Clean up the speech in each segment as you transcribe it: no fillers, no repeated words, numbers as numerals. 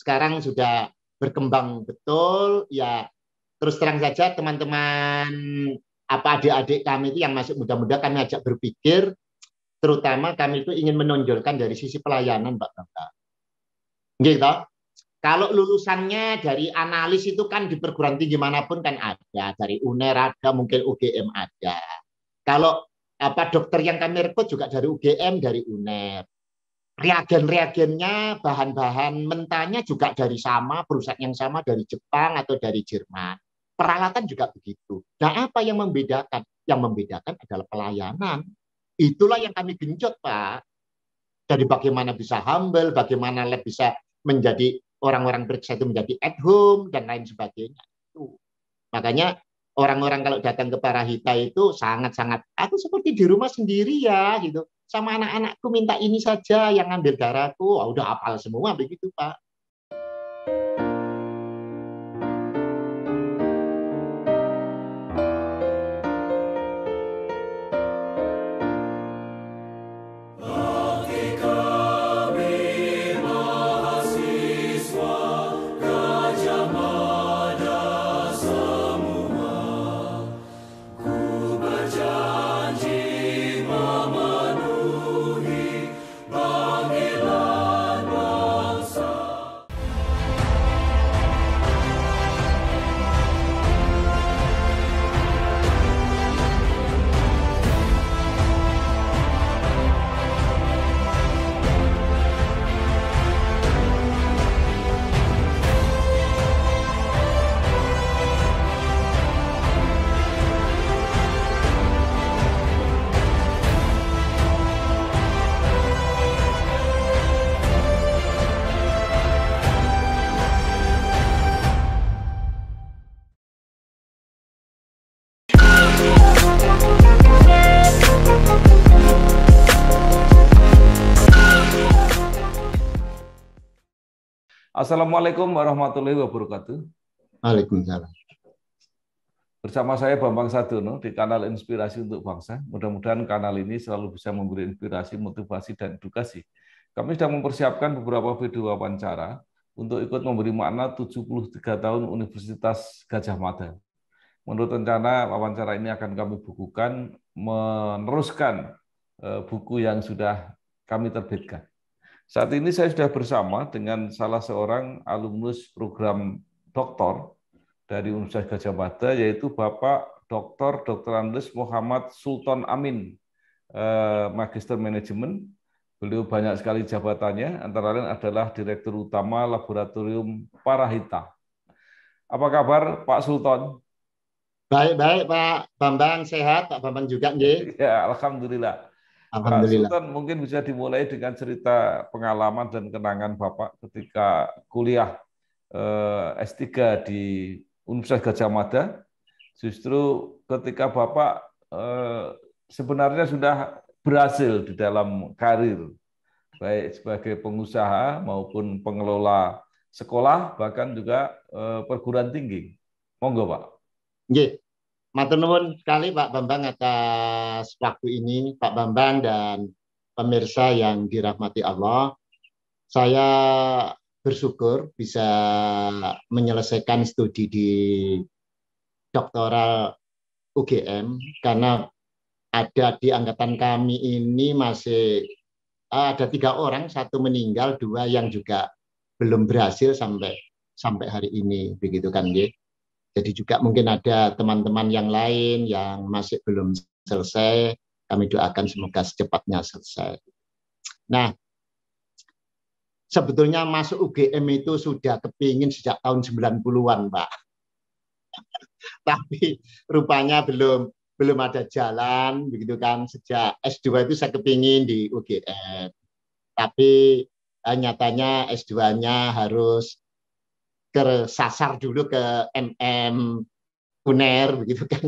sekarang sudah berkembang betul ya. Terus terang saja teman-teman adik-adik kami itu yang masih muda-muda kami ajak berpikir, terutama kami itu ingin menonjolkan dari sisi pelayanan, Mbak Bangga. Gitu. Kalau lulusannya dari analis itu kan di perguruan tinggi manapun kan ada, dari UNER ada, mungkin UGM ada. Kalau dokter yang kami rekrut juga dari UGM, dari UNER. Reagen-reagennya, bahan-bahan mentahnya juga dari sama, perusahaan yang sama dari Jepang atau dari Jerman. Peralatan juga begitu. Nah, apa yang membedakan? Yang membedakan adalah pelayanan. Itulah yang kami genjot, Pak. Dari bagaimana bisa humble, bagaimana lab bisa menjadi orang-orang periksa itu menjadi at home, dan lain sebagainya. Makanya orang-orang kalau datang ke Parahita itu sangat-sangat, aku seperti di rumah sendiri ya, gitu. Sama anak-anakku minta ini saja yang ngambil darahku, oh, udah hafal semua begitu, Pak. Assalamualaikum warahmatullahi wabarakatuh. Waalaikumsalam. Bersama saya Bambang Sadono di kanal Inspirasi untuk Bangsa. Mudah-mudahan kanal ini selalu bisa memberi inspirasi, motivasi, dan edukasi. Kami sedang mempersiapkan beberapa video wawancara untuk ikut memberi makna 73 tahun Universitas Gadjah Mada. Menurut rencana, wawancara ini akan kami bukukan meneruskan buku yang sudah kami terbitkan. Saat ini saya sudah bersama dengan salah seorang alumnus program doktor dari Universitas Gadjah Mada, yaitu Bapak Dr. Andes Muhammad Sultan Amin, Magister Manajemen. Beliau banyak sekali jabatannya, antara lain adalah Direktur Utama Laboratorium Parahita. Apa kabar Pak Sultan? Baik-baik Pak Bambang, sehat Pak Bambang juga nggih? Ya, alhamdulillah. Pak Alhamdulillah. Sultan, mungkin bisa dimulai dengan cerita pengalaman dan kenangan Bapak ketika kuliah S3 di Universitas Gadjah Mada. Justru ketika Bapak sebenarnya sudah berhasil di dalam karir, baik sebagai pengusaha maupun pengelola sekolah, bahkan juga perguruan tinggi. Monggo Pak. Nggih. Matur nuwun sekali Pak Bambang atas waktu ini, Pak Bambang dan pemirsa yang dirahmati Allah. Saya bersyukur bisa menyelesaikan studi di doktoral UGM karena ada di angkatan kami ini masih ada 3 orang, 1 meninggal, 2 yang juga belum berhasil sampai hari ini, begitu kan, nggih. Jadi juga mungkin ada teman-teman yang lain yang masih belum selesai, kami doakan semoga secepatnya selesai. Nah, sebetulnya masuk UGM itu sudah kepingin sejak tahun 90-an, Pak. Tapi rupanya belum ada jalan, begitu kan. Sejak S2 itu saya kepingin di UGM. Tapi nyatanya S2-nya harus kesasar dulu ke MM UNER, begitu kan.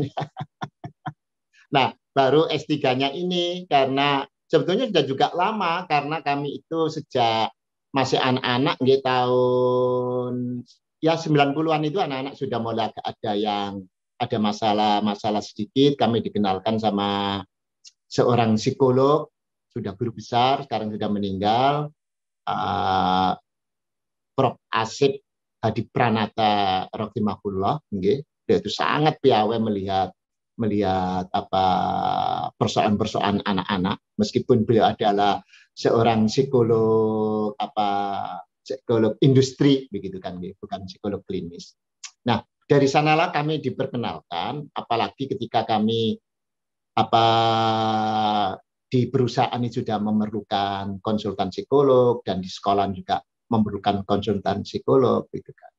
Nah, baru S3-nya ini, karena sebetulnya sudah juga lama, karena kami itu sejak masih anak-anak, tahun ya 90-an itu anak-anak sudah mulai ada yang ada masalah sedikit. Kami dikenalkan sama seorang psikolog, sudah guru besar, sekarang sudah meninggal. Prof. Asip Hadi Pranata rahimahullah, nggih, dia itu sangat piawai melihat apa persoalan-persoalan anak-anak, meskipun beliau adalah seorang psikolog industri begitu kan, bukan psikolog klinis. Nah, dari sanalah kami diperkenalkan, apalagi ketika kami apa di perusahaan ini sudah memerlukan konsultan psikolog, dan di sekolah juga memerlukan konsultan psikolog gitu kan.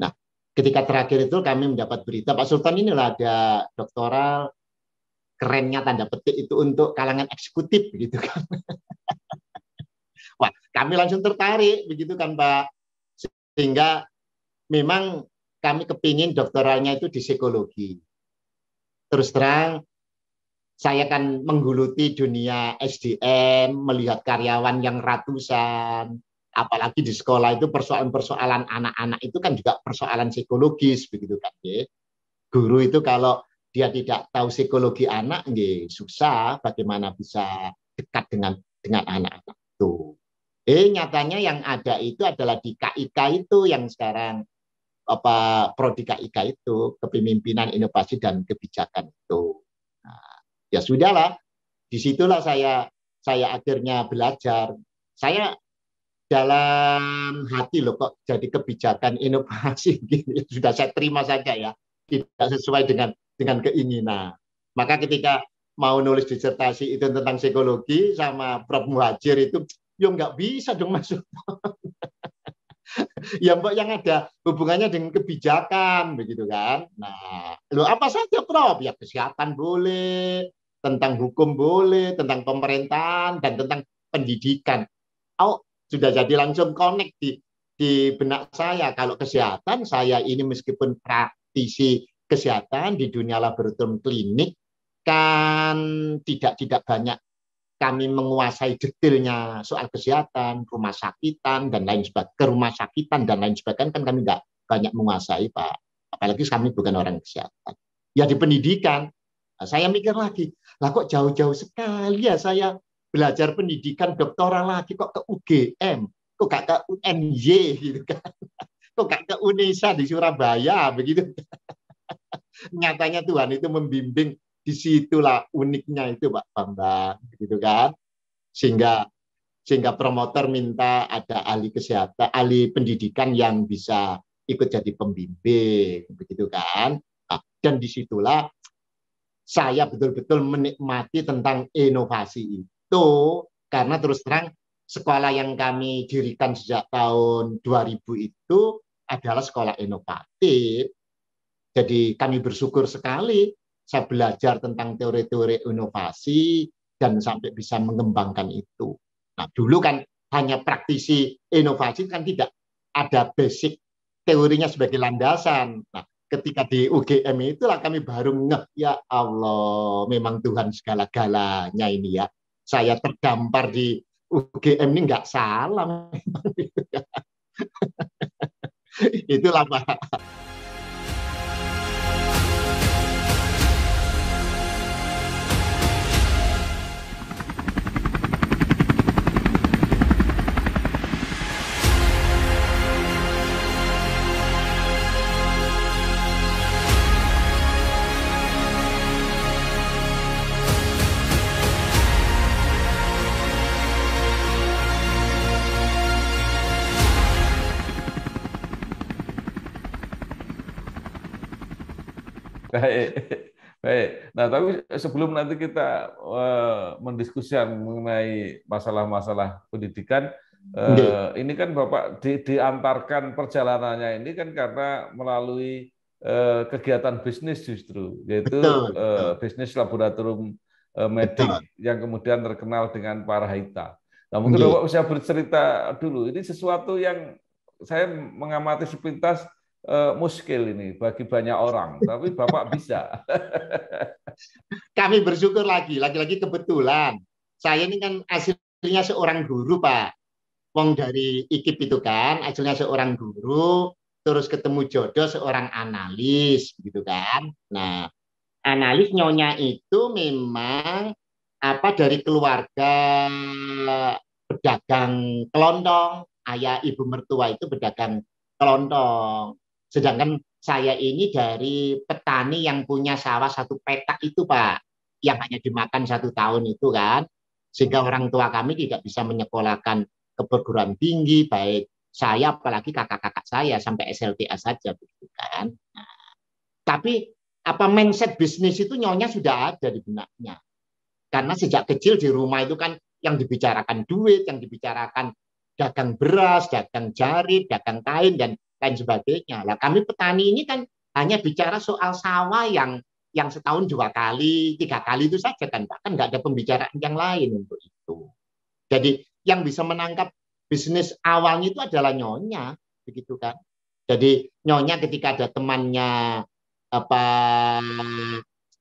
Nah, ketika terakhir itu kami mendapat berita Pak Sultan inilah ada doktoral, kerennya tanda petik itu untuk kalangan eksekutif begitu kan. Wah, kami langsung tertarik begitu kan Pak. Sehingga memang kami kepingin doktoralnya itu di psikologi. Terus terang, saya kan menggeluti dunia SDM, melihat karyawan yang ratusan, apalagi di sekolah itu persoalan-persoalan anak-anak itu kan juga persoalan psikologis begitu kan. Guru itu kalau dia tidak tahu psikologi anak, susah bagaimana bisa dekat dengan anak-anak itu. Nyatanya yang ada itu adalah di KIK itu yang sekarang prodi KIK itu, Kepemimpinan Inovasi dan Kebijakan itu. Nah, ya sudahlah, disitulah saya akhirnya belajar. Saya dalam hati loh kok jadi kebijakan inovasi gini, sudah saya terima saja ya, tidak sesuai dengan keinginan. Maka ketika mau nulis disertasi itu tentang psikologi sama Prof. Muhajir itu, ya nggak bisa dong masuk. Ya mbak yang ada hubungannya dengan kebijakan begitu kan. Nah, lo apa saja Prof? Ya kesehatan boleh, tentang hukum boleh, tentang pemerintahan dan tentang pendidikan. Oh, sudah jadi langsung connect di benak saya. Kalau kesehatan, saya ini meskipun praktisi kesehatan di dunia laboratorium klinik kan tidak banyak kami menguasai detailnya soal kesehatan, rumah sakitan dan lain sebagainya. Ke rumah sakitan dan lain sebagainya kan kami nggak banyak menguasai Pak. Apalagi kami bukan orang kesehatan. Ya di pendidikan, saya mikir lagi, lah kok jauh-jauh sekali ya saya belajar pendidikan doktoral lagi kok ke UGM, kok gak ke UNY gitu kan, kok gak ke UNESA di Surabaya begitu. Nyatanya Tuhan itu membimbing, disitulah uniknya itu Pak Bambang gitu kan, sehingga promotor minta ada ahli kesehatan, ahli pendidikan yang bisa ikut jadi pembimbing begitu kan. Dan disitulah saya betul-betul menikmati tentang inovasi itu, karena terus terang sekolah yang kami dirikan sejak tahun 2000 itu adalah sekolah inovatif. Jadi kami bersyukur sekali saya belajar tentang teori-teori inovasi dan sampai bisa mengembangkan itu. Nah, dulu kan hanya praktisi inovasi kan tidak ada basic teorinya sebagai landasan. Nah, ketika di UGM itulah kami baru ngeh, ya Allah, memang Tuhan segala-galanya ini ya. Saya terdampar di UGM ini nggak salah. Itulah Pak. Baik, baik. Nah, tapi sebelum nanti kita mendiskusikan mengenai masalah-masalah pendidikan, ini kan Bapak diantarkan perjalanannya ini kan karena melalui kegiatan bisnis justru, yaitu bisnis laboratorium medik yang kemudian terkenal dengan Parahita. Nah, mungkin Bapak bisa bercerita dulu. Ini sesuatu yang saya mengamati sepintas muskil ini bagi banyak orang, tapi Bapak bisa. Kami bersyukur lagi-lagi kebetulan. Saya ini kan aslinya seorang guru, Pak. Wong dari IKIP itu kan, aslinya seorang guru, terus ketemu jodoh seorang analis, gitu kan. Nah, analis nyonya itu memang dari keluarga pedagang kelontong, ayah ibu mertua itu pedagang kelontong. Sedangkan saya ini dari petani yang punya sawah 1 petak itu, Pak, yang hanya dimakan 1 tahun itu kan. Sehingga orang tua kami tidak bisa menyekolahkan ke perguruan tinggi, baik saya apalagi kakak-kakak saya sampai SLTA saja begitu kan. Nah, tapi apa mindset bisnis itu nyonya sudah ada di benaknya. Karena sejak kecil di rumah itu kan yang dibicarakan duit, yang dibicarakan dagang beras, dagang jari, dagang kain, dan lain sebagainya. Lah kami petani ini kan hanya bicara soal sawah yang setahun 2 kali, 3 kali itu saja kan, bahkan nggak ada pembicaraan yang lain untuk itu. Jadi yang bisa menangkap bisnis awalnya itu adalah nyonya, begitu kan. Jadi nyonya ketika ada temannya apa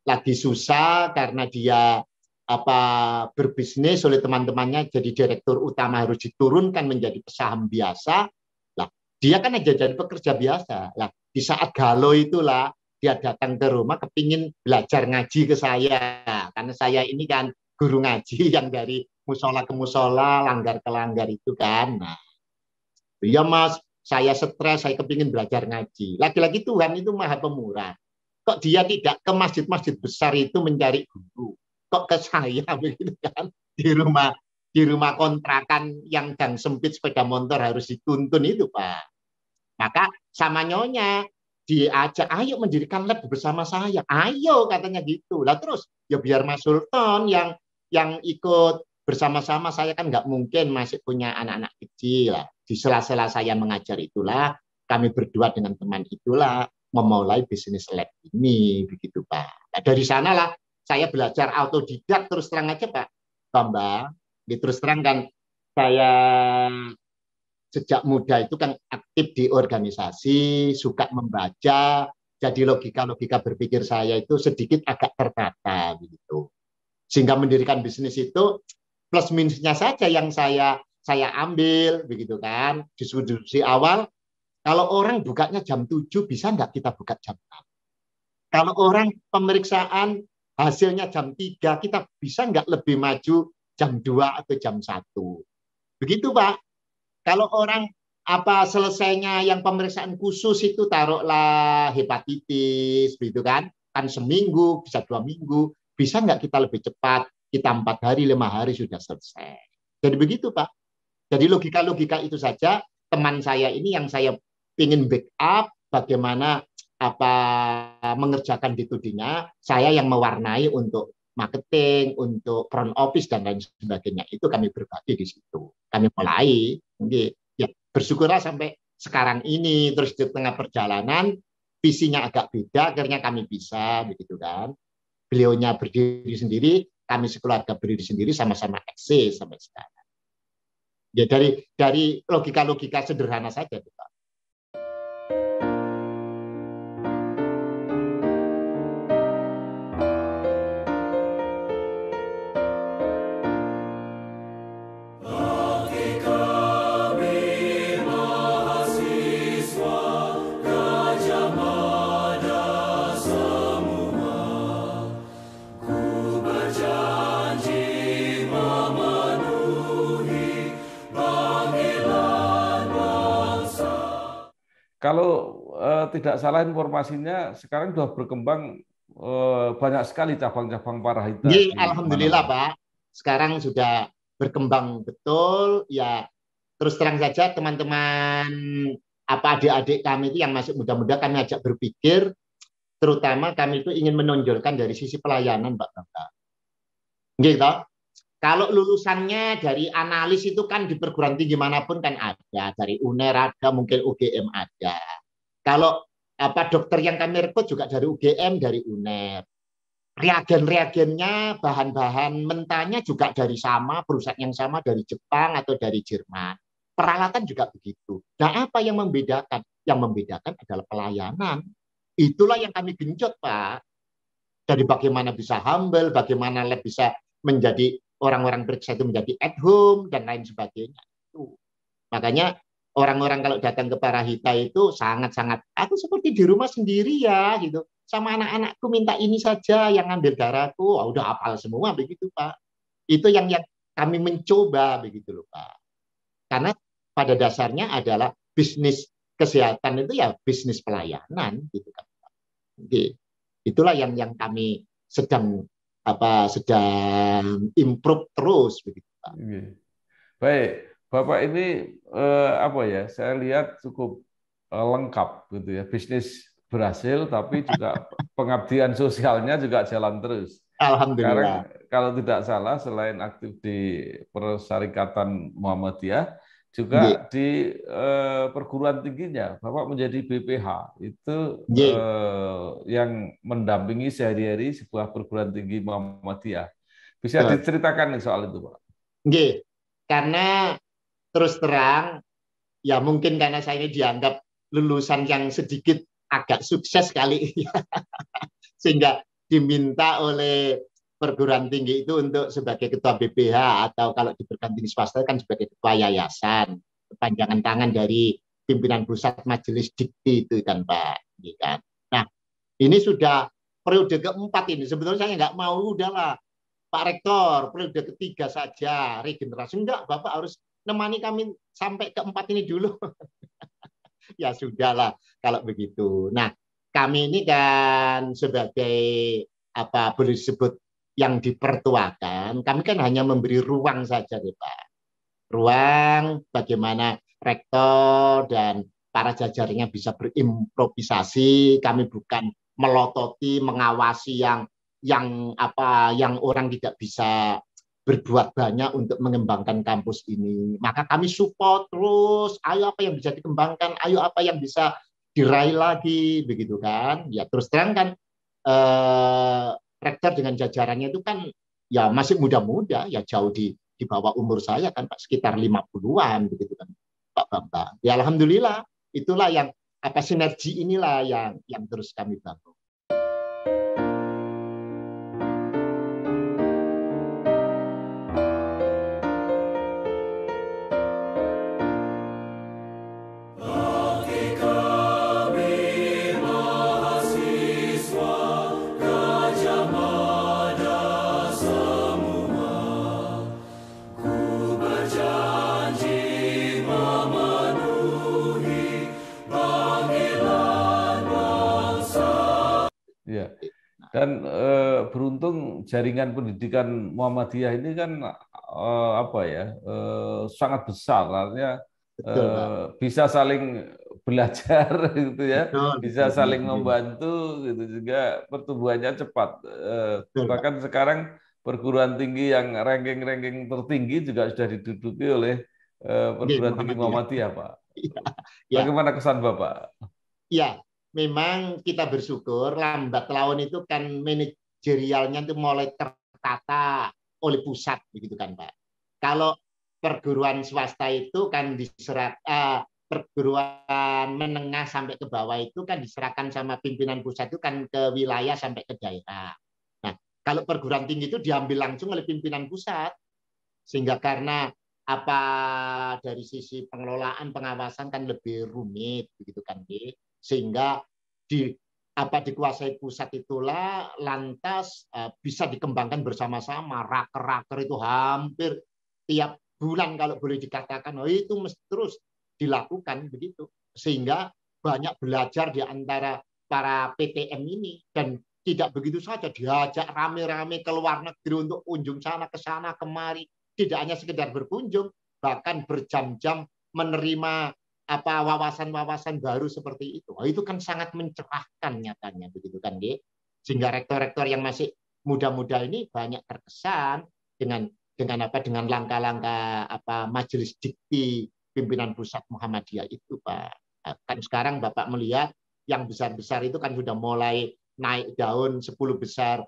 lagi susah karena dia apa berbisnis oleh teman-temannya jadi direktur utama harus diturunkan menjadi pesaham biasa. Lah, dia kan aja jadi pekerja biasa. Lah, di saat galau itulah dia datang ke rumah kepingin belajar ngaji ke saya. Karena saya ini kan guru ngaji yang dari musola ke musola, langgar ke langgar itu kan. Nah, iya Mas, saya stres, saya kepingin belajar ngaji. Lagi-lagi Tuhan itu maha pemurah. Kok dia tidak ke masjid-masjid besar itu mencari guru? Kok ke saya begitu kan? Di rumah kontrakan yang gang sempit sepeda motor harus dituntun itu, Pak. Maka sama nyonya diajak, ayo mendirikan lab bersama saya. Ayo katanya gitu. Lah terus ya biar Mas Sultan yang ikut bersama-sama, saya kan nggak mungkin masih punya anak-anak kecil lah. Di sela-sela saya mengajar itulah kami berdua dengan teman itulah memulai bisnis lab ini begitu Pak. Nah, dari sanalah saya belajar autodidak terus terang aja Pak Bambang. Terus terang kan saya sejak muda itu kan aktif di organisasi, suka membaca, jadi logika-logika berpikir saya itu sedikit agak tertata begitu. Sehingga mendirikan bisnis itu plus minusnya saja yang saya ambil begitu kan. Diskusi awal, kalau orang bukanya jam 7 bisa nggak kita buka jam 6? Kalau orang pemeriksaan hasilnya jam 3, kita bisa nggak lebih maju jam 2 atau jam 1? Begitu Pak. Kalau orang selesainya yang pemeriksaan khusus itu taruhlah hepatitis, gitu kan seminggu, bisa 2 minggu, bisa nggak kita lebih cepat? Kita 4 hari, 5 hari sudah selesai. Jadi begitu Pak. Jadi logika-logika itu saja teman saya ini yang saya ingin backup bagaimana mengerjakan ditudinya, saya yang mewarnai untuk marketing, untuk front office dan lain sebagainya. Itu kami berbagi di situ. Kami mulai, ya bersyukurlah sampai sekarang ini, terus di tengah perjalanan visinya agak beda, akhirnya kami bisa begitu kan. Beliaunya berdiri sendiri, kami sekeluarga berdiri sendiri, sama-sama eksis sampai sekarang. Ya dari logika-logika sederhana saja, Pak. Kalau tidak salah informasinya, sekarang sudah berkembang banyak sekali cabang-cabang Parahita. Alhamdulillah Pak, sekarang sudah berkembang betul. Ya terus terang saja teman-teman adik-adik kami itu yang masih muda-muda kami ajak berpikir, terutama kami itu ingin menonjolkan dari sisi pelayanan Pak Bapak. Gitu. Kalau lulusannya dari analis itu kan di perguruan tinggi manapun kan ada, dari UNER ada, mungkin UGM ada. Kalau dokter yang kami rekrut juga dari UGM, dari UNER. Reagen-reagennya, bahan-bahan mentahnya juga dari sama, perusahaan yang sama dari Jepang atau dari Jerman. Peralatan juga begitu. Nah, apa yang membedakan? Yang membedakan adalah pelayanan. Itulah yang kami genjot, Pak. Dari bagaimana bisa humble, bagaimana lab bisa menjadi orang-orang periksa itu menjadi at home dan lain sebagainya. Makanya orang-orang kalau datang ke Parahita itu sangat-sangat, aku seperti di rumah sendiri ya gitu. Sama anak-anakku minta ini saja yang ngambil darahku, udah hafal semua begitu Pak. Itu yang kami mencoba begitu loh Pak. Karena pada dasarnya adalah bisnis kesehatan itu ya bisnis pelayanan gitu kan. Oke. Itulah yang kami sedang sedang improve terus begitu Pak. Baik, Bapak ini apa ya? Saya lihat cukup lengkap gitu ya. Bisnis berhasil tapi juga pengabdian sosialnya juga jalan terus. Sekarang Alhamdulillah. kalau tidak salah selain aktif di Persyarikatan Muhammadiyah Nggih. juga di perguruan tingginya Bapak menjadi BPH itu Nggih. yang mendampingi sehari-hari sebuah perguruan tinggi Muhammadiyah. Bisa Betul. diceritakan nih soal itu, Pak? Nggih. Karena terus terang ya mungkin karena saya ini dianggap lulusan yang sedikit agak sukses kali sehingga diminta oleh perguruan tinggi itu untuk sebagai ketua BPH atau kalau di perguruan tinggi swasta kan sebagai ketua yayasan, kepanjangan tangan dari pimpinan pusat majelis dikti itu kan Pak. Kan. Nah ini sudah periode keempat ini. Sebetulnya saya nggak mau udahlah Pak Rektor periode ketiga saja regenerasi. Enggak, Bapak harus nemani kami sampai keempat ini dulu. Ya sudahlah kalau begitu. Nah kami ini kan sebagai boleh disebut yang dipertuakan, kami kan hanya memberi ruang saja deh Pak. Ruang bagaimana rektor dan para jajarnya bisa berimprovisasi, kami bukan melototi, mengawasi yang orang tidak bisa berbuat banyak untuk mengembangkan kampus ini. Maka kami support terus, ayo apa yang bisa dikembangkan, ayo apa yang bisa diraih lagi, begitu kan. Ya terus terang kan rektor dengan jajarannya itu kan ya masih muda-muda, ya jauh di bawah umur saya kan Pak, sekitar 50-an begitu kan Pak Bambang. Ya alhamdulillah, itulah yang sinergi inilah yang terus kami bangun. Dan beruntung jaringan pendidikan Muhammadiyah ini kan sangat besar, artinya bisa saling belajar gitu ya, bisa saling membantu gitu, juga pertumbuhannya cepat. Bahkan sekarang perguruan tinggi yang ranking tertinggi juga sudah diduduki oleh perguruan tinggi Muhammadiyah, Pak. Bagaimana kesan Bapak? Ya, memang kita bersyukur lambat laun itu kan manajerialnya itu mulai tertata oleh pusat begitu kan Pak. Kalau perguruan swasta itu kan perguruan menengah sampai ke bawah itu kan diserahkan sama pimpinan pusat itu kan ke wilayah sampai ke daerah. Nah, kalau perguruan tinggi itu diambil langsung oleh pimpinan pusat. Sehingga karena dari sisi pengelolaan pengawasan kan lebih rumit begitu kan sehingga dikuasai pusat itulah lantas bisa dikembangkan bersama-sama. Raker-raker itu hampir tiap bulan kalau boleh dikatakan itu mesti terus dilakukan begitu, sehingga banyak belajar di antara para PTM ini. Dan tidak begitu saja diajak rame-rame ke luar negeri untuk kunjung sana ke sana kemari, tidak hanya sekedar berkunjung, bahkan berjam-jam menerima wawasan-wawasan baru seperti itu. Itu kan sangat mencerahkan nyatanya begitu kan, sehingga rektor-rektor yang masih muda-muda ini banyak terkesan dengan langkah-langkah majelis dikti pimpinan pusat Muhammadiyah itu Pak. Kan sekarang Bapak melihat yang besar-besar itu kan sudah mulai naik daun 10 besar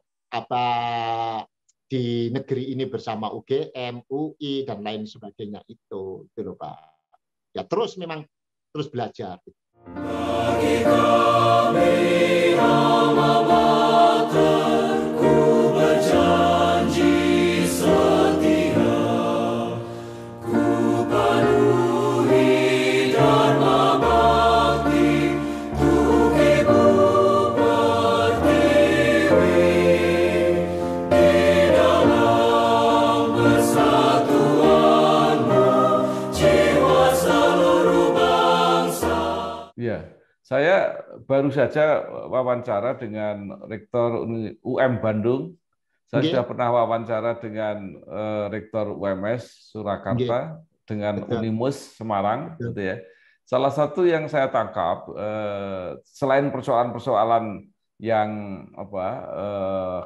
di negeri ini bersama UGM, UI dan lain sebagainya itu loh Pak. Ya terus memang terus belajar. Bagi kami alma mater, ku berjanji setia, ku penuhi dharma bakti untuk Ibu Pertiwi di dalam persatuanmu jiwa Ya, saya baru saja wawancara dengan Rektor UM Bandung. Saya sudah Nggih, pernah wawancara dengan Rektor UMS nggih, Surakarta, dengan betul, Unimus Semarang, betul. gitu ya. Salah satu yang saya tangkap, selain persoalan-persoalan yang apa,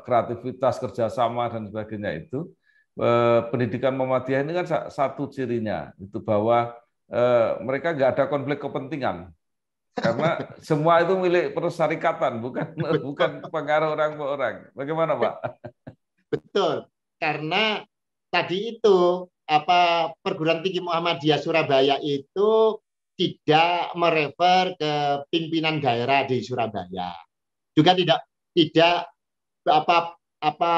kreativitas, kerjasama dan sebagainya itu, pendidikan Muhammadiyah ini kan satu cirinya itu bahwa mereka nggak ada konflik kepentingan karena semua itu milik persyarikatan, bukan bukan pengaruh orang per orang. Bagaimana, Pak? Betul, karena tadi itu apa perguruan tinggi Muhammadiyah Surabaya itu tidak merefer ke pimpinan daerah di Surabaya. Juga tidak apa apa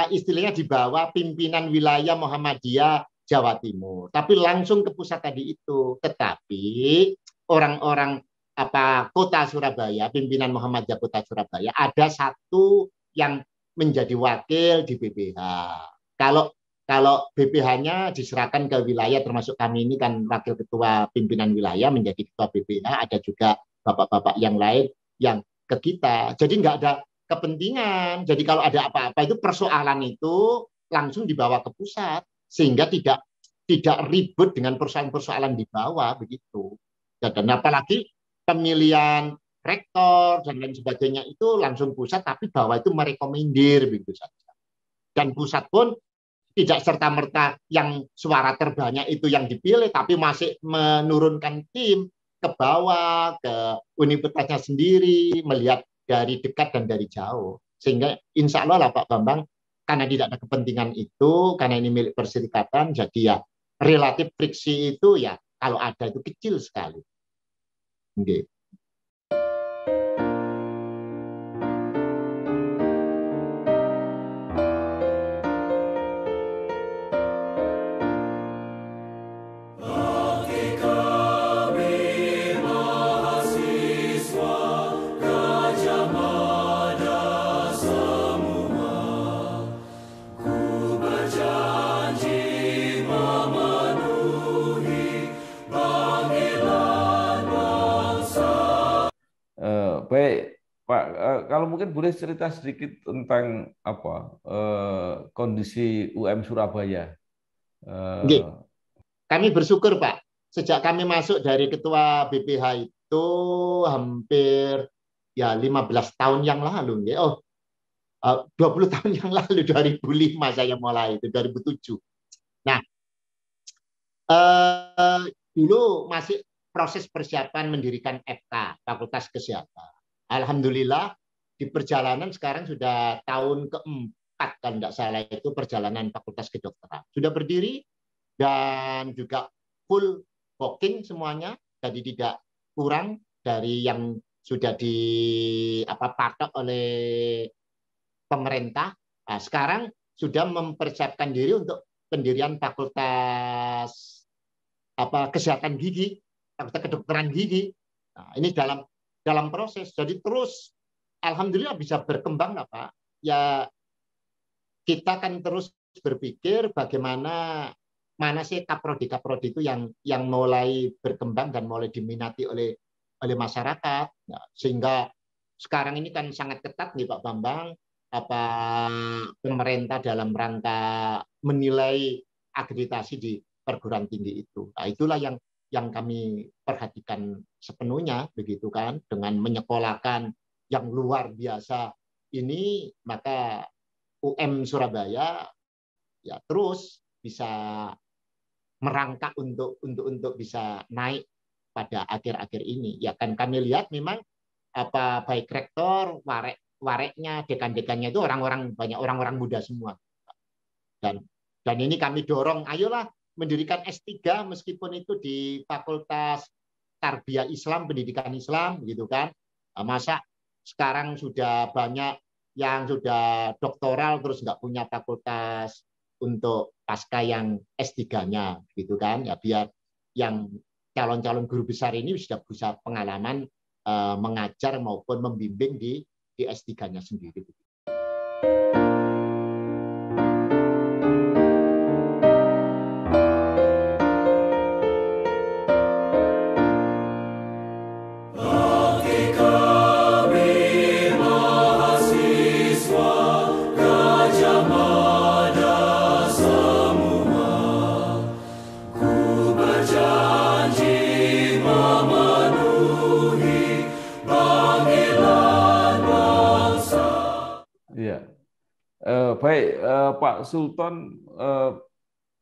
istilahnya di bawah pimpinan wilayah Muhammadiyah Jawa Timur, tapi langsung ke pusat tadi itu. Tetapi orang-orang apa kota Surabaya, pimpinan Muhammadiyah Kota Surabaya ada satu yang menjadi wakil di BPH. Kalau kalau BPH-nya diserahkan ke wilayah, termasuk kami ini kan wakil ketua pimpinan wilayah menjadi ketua BPH, ada juga bapak-bapak yang lain yang ke kita. Jadi nggak ada kepentingan. Jadi kalau ada apa-apa itu persoalan itu langsung dibawa ke pusat sehingga tidak ribut dengan persoalan-persoalan di bawah begitu. Dan apalagi pemilihan rektor dan lain sebagainya itu langsung pusat, tapi bawah itu merekomendir begitu saja. Dan pusat pun tidak serta-merta yang suara terbanyak itu yang dipilih, tapi masih menurunkan tim ke bawah, ke universitasnya sendiri, melihat dari dekat dan dari jauh. Sehingga insya Allah lah Pak Bambang, karena tidak ada kepentingan itu, karena ini milik perserikatan, jadi ya relatif friksi itu ya kalau ada itu kecil sekali. Okay. Baik, Pak. Kalau mungkin boleh cerita sedikit tentang apa kondisi UM Surabaya. Okay. Kami bersyukur Pak, sejak kami masuk dari ketua BPH itu hampir ya 15 tahun yang lalu. Ya. 20 tahun yang lalu, 2005 saya mulai, itu 2007. Nah, dulu masih proses persiapan mendirikan FK, Fakultas Kesehatan. Alhamdulillah, di perjalanan sekarang sudah tahun keempat, kan tidak salah itu perjalanan Fakultas Kedokteran. Sudah berdiri dan juga full booking semuanya, jadi tidak kurang dari yang sudah patok oleh pemerintah. Nah, sekarang sudah mempersiapkan diri untuk pendirian Fakultas Kesehatan Gigi, Fakultas Kedokteran Gigi. Nah, ini dalam proses. Jadi terus alhamdulillah bisa berkembang lah Pak. Ya kita kan terus berpikir bagaimana mana sih kaprodi itu yang mulai berkembang dan mulai diminati oleh masyarakat. Nah, sehingga sekarang ini kan sangat ketat nih Pak Bambang, pemerintah dalam rangka menilai akreditasi di perguruan tinggi itu. Nah, itulah yang kami perhatikan sepenuhnya begitu kan, dengan menyekolahkan yang luar biasa ini, maka UM Surabaya ya terus bisa merangkak untuk bisa naik pada akhir-akhir ini. Ya kan kami lihat memang baik rektor, wareknya, dekan-dekannya itu banyak orang-orang muda semua. Dan ini kami dorong, ayolah mendirikan S3 meskipun itu di Fakultas Tarbiyah Islam, Pendidikan Islam gitu kan. Masa sekarang sudah banyak yang sudah doktoral terus nggak punya fakultas untuk pasca yang S3-nya gitu kan. Ya biar yang calon-calon guru besar ini sudah bisa pengalaman mengajar maupun membimbing di S3-nya sendiri. Baik, Pak Sultan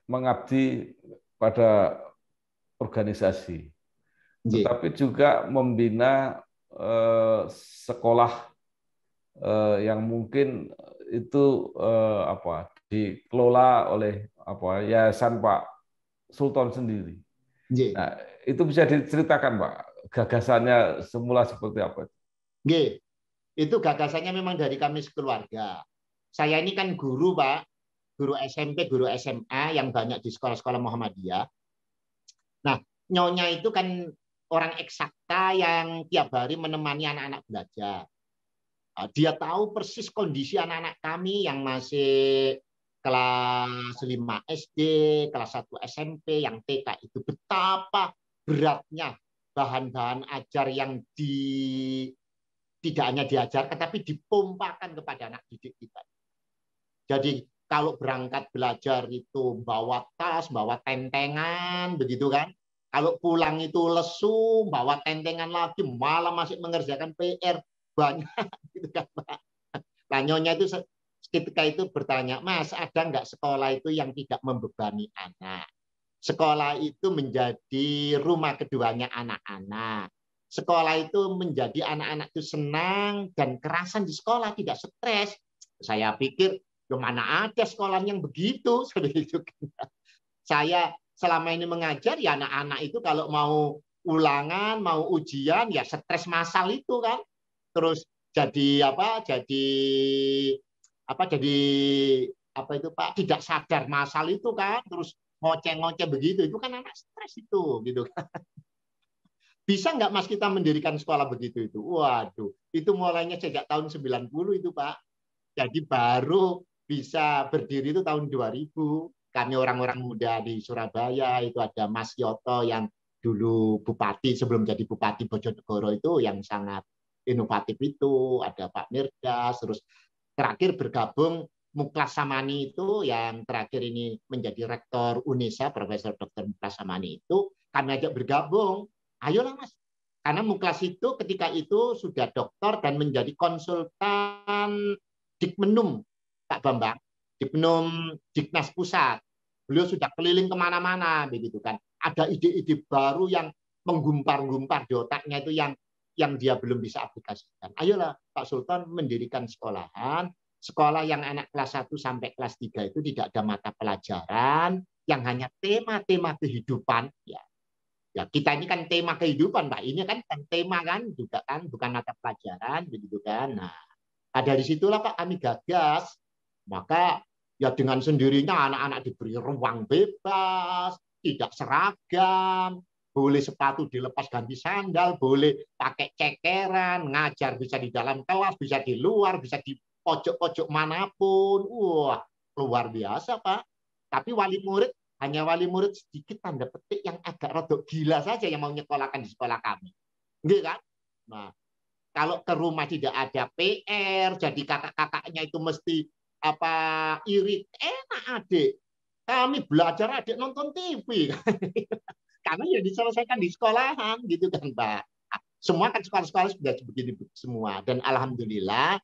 mengabdi pada organisasi, tetapi juga membina sekolah yang mungkin itu dikelola oleh yayasan Pak Sultan sendiri. Nah, itu bisa diceritakan, Pak, gagasannya semula seperti apa? Itu gagasannya memang dari kami sekeluarga. Saya ini kan guru, Pak, guru SMP, guru SMA yang banyak di sekolah-sekolah Muhammadiyah. Nah, Nyonya itu kan orang eksakta yang tiap hari menemani anak-anak belajar. Dia tahu persis kondisi anak-anak kami yang masih kelas 5 SD, kelas 1 SMP, yang TK itu betapa beratnya bahan-bahan ajar yang tidak hanya diajarkan tapi dipompakan kepada anak didik kita. Jadi kalau berangkat belajar itu bawa tas, bawa tentengan, begitu kan? Kalau pulang itu lesu, bawa tentengan lagi, malah masih mengerjakan PR banyak, gitu kan, Pak. Nah, Nyonya itu ketika itu bertanya, Mas, ada nggak sekolah itu yang tidak membebani anak? Sekolah itu menjadi rumah keduanya anak-anak. Sekolah itu menjadi anak-anak itu senang dan kerasan di sekolah, tidak stres. Saya pikir, mana ada sekolah yang begitu? Saya selama ini mengajar, ya anak-anak itu kalau mau ulangan, mau ujian, ya stres massal itu kan. Terus jadi itu Pak, tidak sadar massal itu kan, terus ngoceh-ngoceh begitu, itu kan anak stres itu, gitu kan. Bisa nggak Mas kita mendirikan sekolah begitu itu? Waduh, itu mulainya sejak tahun 90 itu Pak. Jadi baru bisa berdiri itu tahun 2000. Kami orang-orang muda di Surabaya, itu ada Mas Yoto yang dulu bupati, sebelum jadi bupati Bojonegoro itu yang sangat inovatif itu, ada Pak Mirdas, terus terakhir bergabung Muklas Samani itu yang terakhir ini menjadi rektor UNESA, Profesor Dr. Muklas Samani itu kami ajak bergabung. Ayolah Mas, karena Muklas itu ketika itu sudah doktor dan menjadi konsultan Dikmenum, Pak Bambang, Dikmenum Diknas Pusat. Beliau sudah keliling kemana-mana, begitu kan. Ada ide-ide baru yang menggumpar-gumpar di otaknya itu yang dia belum bisa aplikasikan. Ayolah Pak Sultan mendirikan sekolahan, sekolah yang anak kelas 1 sampai kelas 3 itu tidak ada mata pelajaran, yang hanya tema-tema kehidupan. Ya, kita ini kan tema kehidupan, Pak. Ini kan tema kan juga kan, bukan mata pelajaran, begitu kan. Nah, dari situlah Pak kami gagas. Maka ya dengan sendirinya anak-anak diberi ruang bebas, tidak seragam, boleh sepatu dilepas ganti sandal, boleh pakai cekeran, ngajar bisa di dalam kelas, bisa di luar, bisa di pojok-pojok manapun. Wah, luar biasa Pak. Tapi hanya wali murid sedikit tanda petik yang agak rodok gila saja yang mau nyekolahkan di sekolah kami. Enggak kan? Nah, kalau ke rumah tidak ada PR, jadi kakak-kakaknya itu mesti irit. Enak adik, kami belajar adik nonton TV. Karena ya diselesaikan di sekolahan gitu kan Pak. Semua kan sekolah-sekolah sudah begini semua. Dan alhamdulillah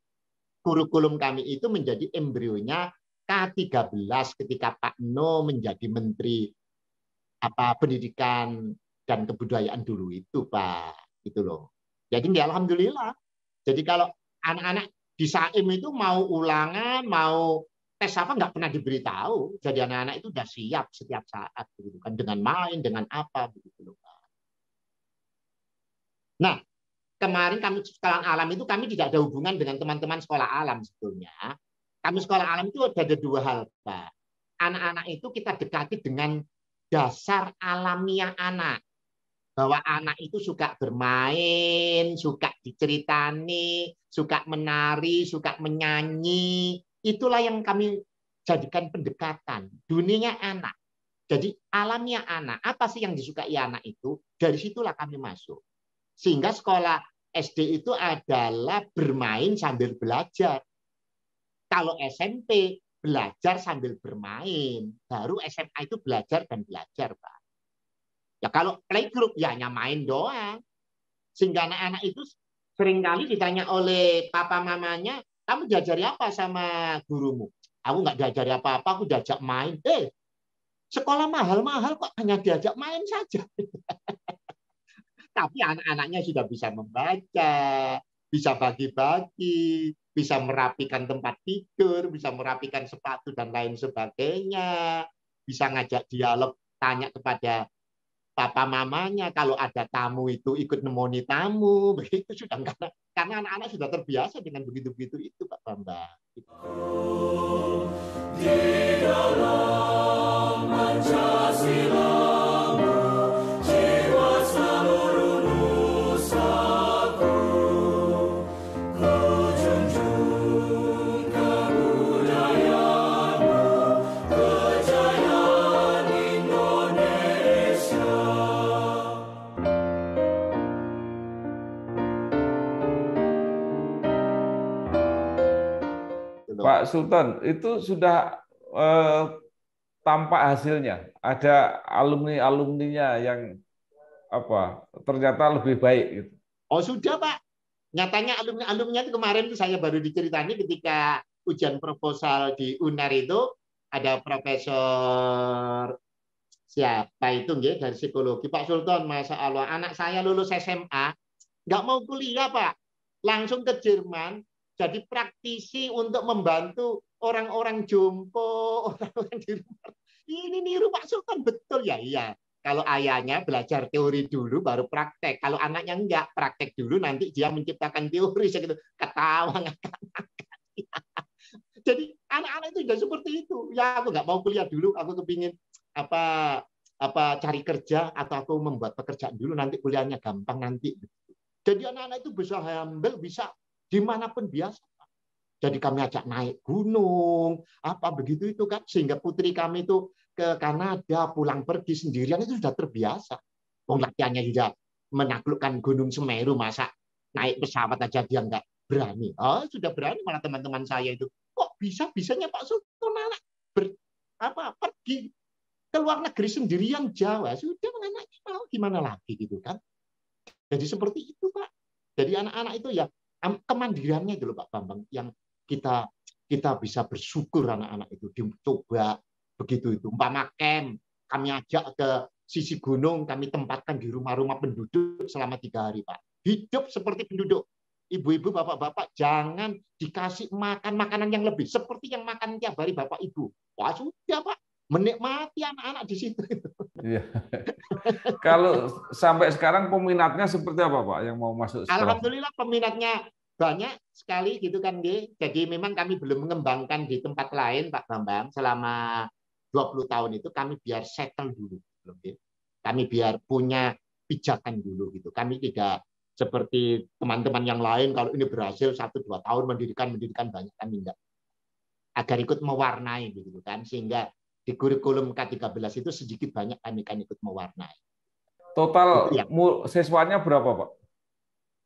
kurikulum kami itu menjadi embrionya K13 ketika Pak No menjadi Menteri Pendidikan dan Kebudayaan dulu itu Pak. Gitu loh. Jadi ya alhamdulillah. Jadi kalau anak-anak di Saim itu mau ulangan, mau tes apa nggak pernah diberitahu. Jadi anak-anak itu udah siap setiap saat begitu kan, dengan main, dengan apa begitu loh. Nah, kemarin kami sekolah alam itu kami tidak ada hubungan dengan teman-teman sekolah alam sebetulnya. Kami sekolah alam itu ada dua hal, Pak. Anak-anak itu kita dekati dengan dasar alamiah anak. Bahwa anak itu suka bermain, suka diceritani, suka menari, suka menyanyi. Itulah yang kami jadikan pendekatan. Dunia anak. Jadi alamiah anak. Apa sih yang disukai anak itu? Dari situlah kami masuk. Sehingga sekolah SD itu adalah bermain sambil belajar. Kalau SMP, belajar sambil bermain. Baru SMA itu belajar dan belajar, Pak. Ya kalau playgroup ya hanya main doang. Sehingga anak-anak itu seringkali ditanya oleh papa mamanya, kamu diajari apa sama gurumu? Aku nggak diajari apa-apa, aku diajak main. Sekolah mahal-mahal kok hanya diajak main saja. Tapi anak-anaknya sudah bisa membaca, bisa bagi-bagi, bisa merapikan tempat tidur, bisa merapikan sepatu dan lain sebagainya, bisa ngajak dialog, tanya kepada papa mamanya, kalau ada tamu itu ikut nemoni tamu, begitu sudah, karena anak-anak sudah terbiasa dengan begitu-begitu itu, Pak Bambang. Di dalam Pancasila jiwa seluruh nusaku, ku junjung kebudayaanmu, kejayaan Indonesia. Pak Sultan, itu sudah tampak hasilnya. Ada alumni-alumninya yang ternyata lebih baik gitu. Oh sudah, Pak. Nyatanya alumni-alumninya itu kemarin itu saya baru diceritani ketika ujian proposal di UNER itu ada profesor siapa itu nggih dari psikologi, Pak Sultan, Masya Allah, anak saya lulus SMA nggak mau kuliah, Pak, langsung ke Jerman jadi praktisi untuk membantu orang-orang jompo, orang-orang di rumah. Ini niru Pak Sultan, betul ya? Iya. Kalau ayahnya belajar teori dulu baru praktek. Kalau anaknya enggak, praktek dulu nanti dia menciptakan teori. Saya gitu, ketawa ngakak-ngakak. Jadi anak-anak itu sudah seperti itu. Ya aku nggak mau kuliah dulu, aku kepingin cari kerja atau aku membuat pekerjaan dulu, nanti kuliahnya gampang nanti. Jadi anak-anak itu bisa humble, bisa dimanapun biasa. Jadi kami ajak naik gunung, apa begitu itu kan, sehingga putri kami itu ke Kanada pulang pergi sendirian itu sudah terbiasa. Wong latihannya sudah menaklukkan Gunung Semeru, masa naik pesawat aja dia nggak berani. Oh sudah berani, malah teman-teman saya itu kok bisanya Pak Sultan anak pergi ke luar negeri sendirian Jawa, sudah anaknya mau gimana lagi gitu kan. Jadi seperti itu, Pak. Jadi anak-anak itu ya kemandiriannya itu loh Pak Bambang, yang kita bisa bersyukur anak-anak itu dicoba begitu itu. Umpama camp, kami ajak ke sisi gunung, kami tempatkan di rumah-rumah penduduk selama 3 hari, Pak. Hidup seperti penduduk. Ibu-ibu, bapak-bapak, jangan dikasih makan makanan yang lebih seperti yang makan tiap hari Bapak Ibu. Wah sudah, Pak. Menikmati anak-anak di situ. Iya. Kalau sampai sekarang peminatnya seperti apa, Pak, yang mau masuk sekolah? Alhamdulillah peminatnya banyak sekali gitu kan, G. Jadi memang kami belum mengembangkan di tempat lain, Pak Bambang. Selama 20 tahun itu kami biar settle dulu, kami biar punya pijakan dulu gitu. Kami tidak seperti teman-teman yang lain, kalau ini berhasil 1-2 tahun mendirikan banyak, kami enggak. Agar ikut mewarnai gitu kan, sehingga di kurikulum K13 itu sedikit banyak kami kan ikut mewarnai. Total ya. Siswanya berapa, Pak?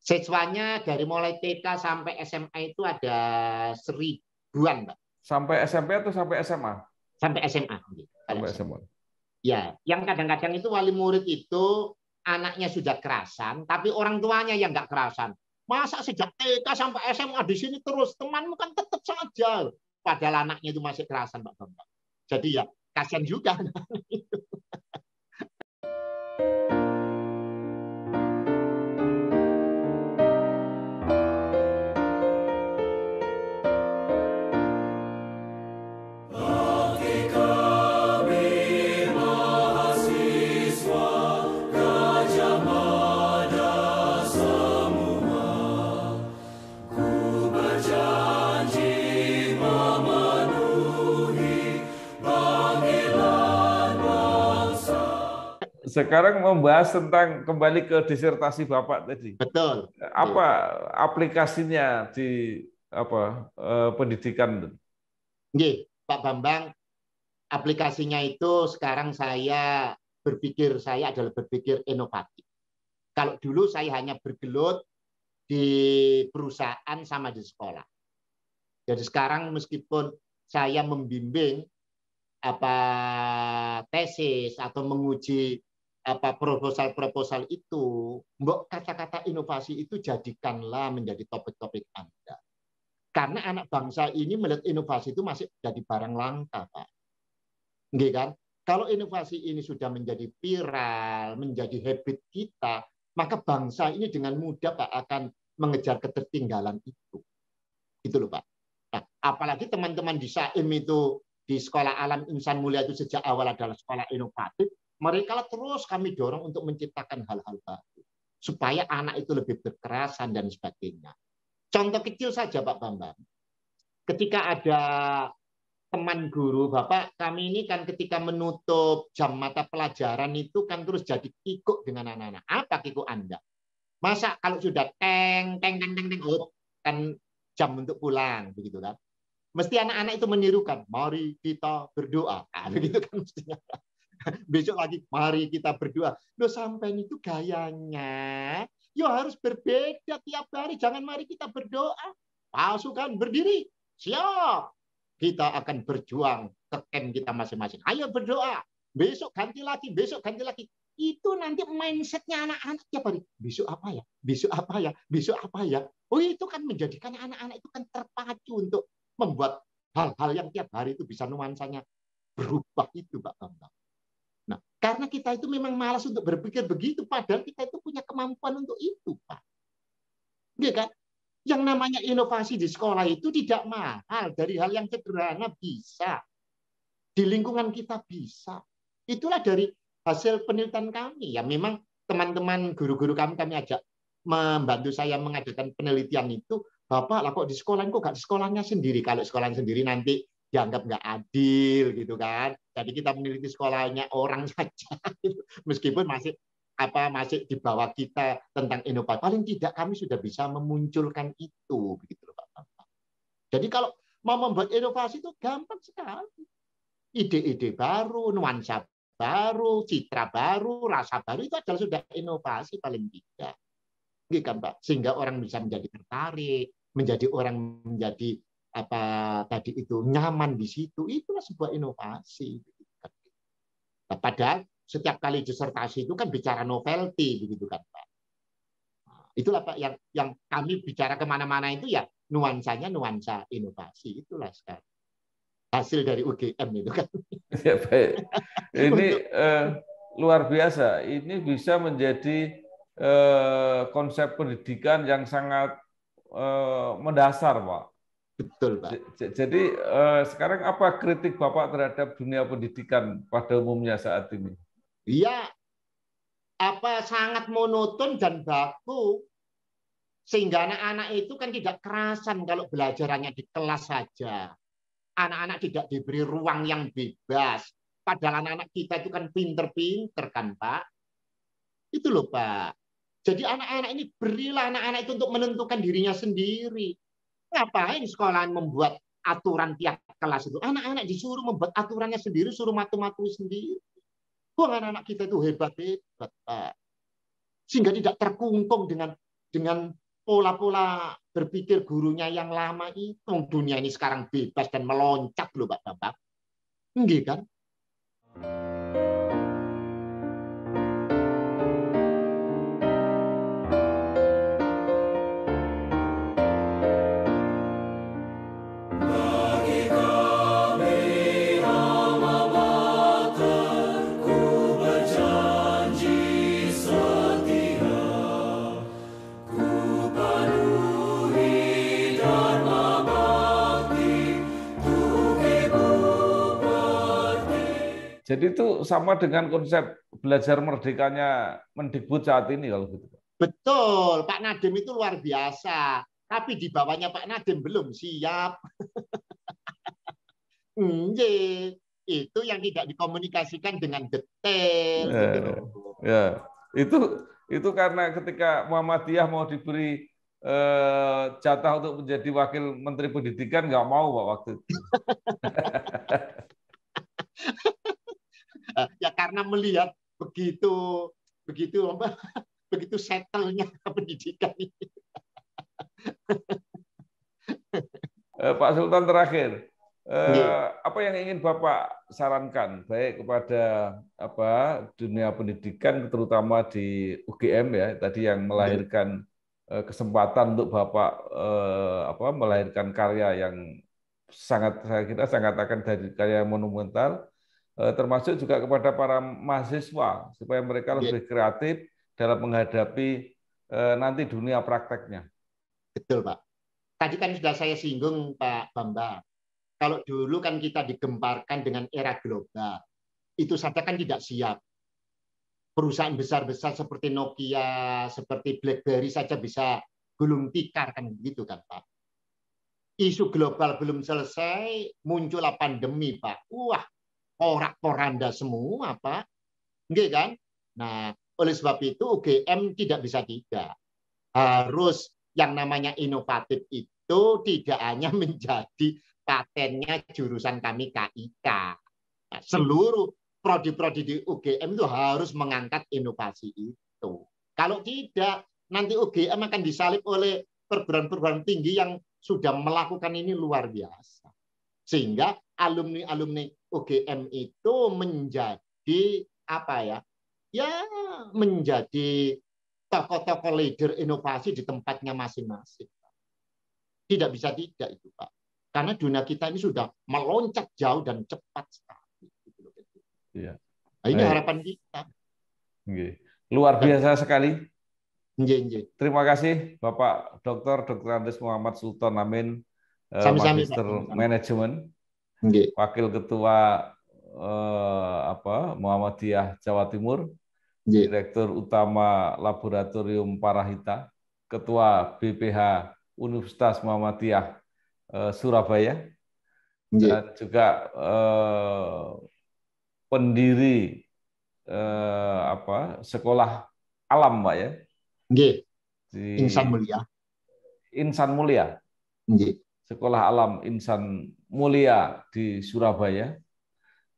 Siswanya dari mulai TK sampai SMA itu ada 1000-an, Pak. Sampai SMP atau sampai SMA? Sampai SMA. Sampai SMA. Ya, yang kadang-kadang itu wali murid itu anaknya sudah kerasan, tapi orang tuanya yang nggak kerasan. Masa sejak TK sampai SMA di sini terus, temanmu kan tetap saja. Padahal anaknya itu masih kerasan, Pak Bambang. Jadi ya, kasihan juga. Sekarang membahas tentang kembali ke disertasi Bapak tadi. Betul. Apa aplikasinya di pendidikan? Nggih, Pak Bambang, aplikasinya itu sekarang saya adalah berpikir inovatif. Kalau dulu saya hanya bergelut di perusahaan sama di sekolah. Jadi sekarang meskipun saya membimbing tesis atau menguji proposal itu, mbok kata-kata inovasi itu jadikanlah menjadi topik-topik Anda. Karena anak bangsa ini melihat inovasi itu masih jadi barang langka, Pak. Nggih kan? Kalau inovasi ini sudah menjadi viral, menjadi habit kita, maka bangsa ini dengan mudah Pak akan mengejar ketertinggalan itu. Itu loh Pak. Nah, apalagi teman-teman di SAIM itu, di Sekolah Alam Insan Mulia itu sejak awal adalah sekolah inovatif, mereka terus kami dorong untuk menciptakan hal-hal baru. Supaya anak itu lebih berkerasan dan sebagainya. Contoh kecil saja Pak Bambang. Ketika ada teman guru, Bapak, kami ini kan ketika menutup jam mata pelajaran itu kan terus jadi kikuk dengan anak-anak. Apa kikuk Anda? Masa kalau sudah teng, teng, teng, teng, teng, oh, kan jam untuk pulang, begitu kan? Mesti anak-anak itu menirukan, mari kita berdoa. Nah, begitu kan mestinya. Besok lagi, mari kita berdoa. Loh, sampai itu gayanya, yo harus berbeda tiap hari. Jangan mari kita berdoa. Pasukan berdiri, siap. Kita akan berjuang ke camp kita masing-masing. Ayo berdoa. Besok ganti lagi, besok ganti lagi. Itu nanti mindsetnya anak-anak tiap hari. Besok apa ya? Besok apa ya? Besok apa ya? Oh, itu kan menjadikan anak-anak itu kan terpacu untuk membuat hal-hal yang tiap hari itu bisa nuansanya berubah itu, Pak Bambang. Nah, karena kita itu memang malas untuk berpikir begitu, padahal kita itu punya kemampuan untuk itu, Pak. Iya kan? Yang namanya inovasi di sekolah itu tidak mahal. Dari hal yang sederhana bisa. Di lingkungan kita bisa. Itulah dari hasil penelitian kami. Ya memang teman-teman guru-guru kami ajak membantu saya mengadakan penelitian itu. Bapak lah kok di sekolah kok nggak di sekolahnya sendiri. Kalau sekolahnya sendiri nanti dianggap nggak adil gitu kan. Jadi kita meneliti sekolahnya orang saja. Meskipun masih di bawah kita tentang inovasi. Paling tidak kami sudah bisa memunculkan itu, begitu loh Pak. Jadi kalau mau membuat inovasi itu gampang sekali. Ide-ide baru, nuansa baru, citra baru, rasa baru itu adalah sudah inovasi paling tidak. Gitu kan Pak. Sehingga orang bisa menjadi tertarik, menjadi orang menjadi apa tadi itu nyaman di situ. Itulah sebuah inovasi. Nah, padahal setiap kali disertasi itu kan bicara novelty, begitu kan Pak. Nah, itulah Pak yang kami bicara kemana-mana itu ya nuansanya nuansa inovasi itulah sekarang hasil dari UGM itu kan. Ya, baik. Ini luar biasa. Ini bisa menjadi konsep pendidikan yang sangat mendasar, Pak. Betul, Pak. Jadi sekarang apa kritik Bapak terhadap dunia pendidikan pada umumnya saat ini? Iya, sangat monoton dan baku. Sehingga anak-anak itu kan tidak kerasan kalau belajarannya di kelas saja. Anak-anak tidak diberi ruang yang bebas. Padahal anak-anak kita itu kan pinter-pinter kan, Pak. Itu loh, Pak. Jadi anak-anak ini berilah anak-anak itu untuk menentukan dirinya sendiri. Ngapain sekolahan membuat aturan tiap kelas itu? Anak-anak disuruh membuat aturannya sendiri, suruh matu-matui sendiri. Wah, anak-anak kita itu hebat-hebat, Pak. Sehingga tidak terkungkung dengan pola-pola berpikir gurunya yang lama itu. Dunia ini sekarang bebas dan meloncat loh, Pak Bapak. Enggak kan? Jadi itu sama dengan konsep belajar merdekanya Mendikbud saat ini kalau gitu. Betul, Pak Nadiem itu luar biasa. Tapi di bawahnya Pak Nadiem belum siap. Itu yang tidak dikomunikasikan dengan detail. Ya, itu karena ketika Muhammadiyah mau diberi jatah untuk menjadi wakil Menteri Pendidikan nggak mau Pak waktu itu. Ya karena melihat begitu settle-nya pendidikan ini. Pak Sultan terakhir, apa yang ingin Bapak sarankan baik kepada dunia pendidikan terutama di UGM ya tadi yang melahirkan kesempatan untuk Bapak melahirkan karya yang sangat, saya kira sangat akan dari karya monumental, termasuk juga kepada para mahasiswa supaya mereka lebih kreatif dalam menghadapi nanti dunia prakteknya. Betul, Pak. Tadi kan sudah saya singgung, Pak Bambang. Kalau dulu kan kita digemparkan dengan era global, itu saja kan tidak siap. Perusahaan besar-besar seperti Nokia, seperti BlackBerry saja bisa gulung tikar kan begitu kan, Pak. Isu global belum selesai, muncullah pandemi, Pak. Wah, porak-poranda semua, Pak. Enggak kan? Nah, oleh sebab itu UGM tidak bisa tidak. Harus yang namanya inovatif itu tidak hanya menjadi patennya jurusan kami KIK. Nah, seluruh prodi-prodi di UGM itu harus mengangkat inovasi itu. Kalau tidak, nanti UGM akan disalip oleh perguruan-perguruan tinggi yang sudah melakukan ini luar biasa. Sehingga alumni-alumni UGM itu menjadi apa ya? Ya, menjadi tokoh-tokoh leader inovasi di tempatnya masing-masing. Tidak bisa tidak itu, Pak. Karena dunia kita ini sudah meloncat jauh dan cepat sekali. Ya. Nah, ini harapan kita. Luar biasa sekali. Terima kasih Bapak Dr. Andes Muhammad Sultan Amin, Magister Manajemen, Wakil Ketua Muhammadiyah Jawa Timur, Direktur Utama Laboratorium Parahita, Ketua BPH Universitas Muhammadiyah Surabaya, dan juga pendiri sekolah alam, Pak ya. Insan Mulia. Insan Mulia. Sekolah Alam Insan Mulia di Surabaya.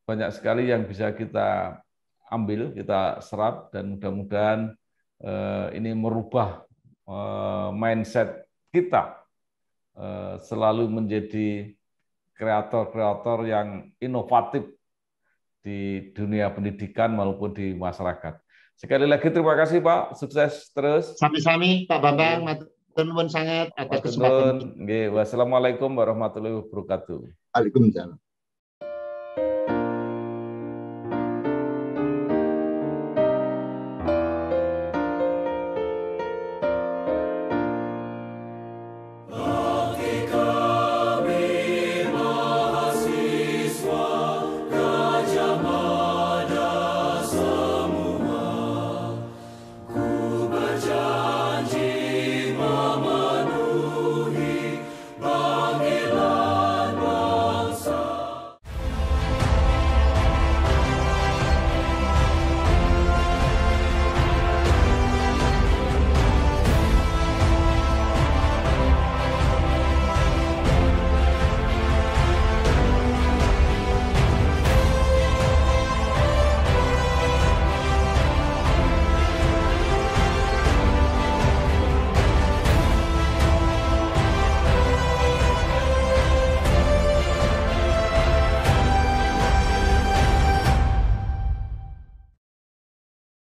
Banyak sekali yang bisa kita ambil, kita serap, dan mudah-mudahan ini merubah mindset kita selalu menjadi kreator-kreator yang inovatif di dunia pendidikan maupun di masyarakat. Sekali lagi terima kasih Pak, sukses terus. Sami-sami Pak Bambang, matur nuwun sangat atas kesempatan. Wassalamualaikum warahmatullahi wabarakatuh. Waalaikumsalam.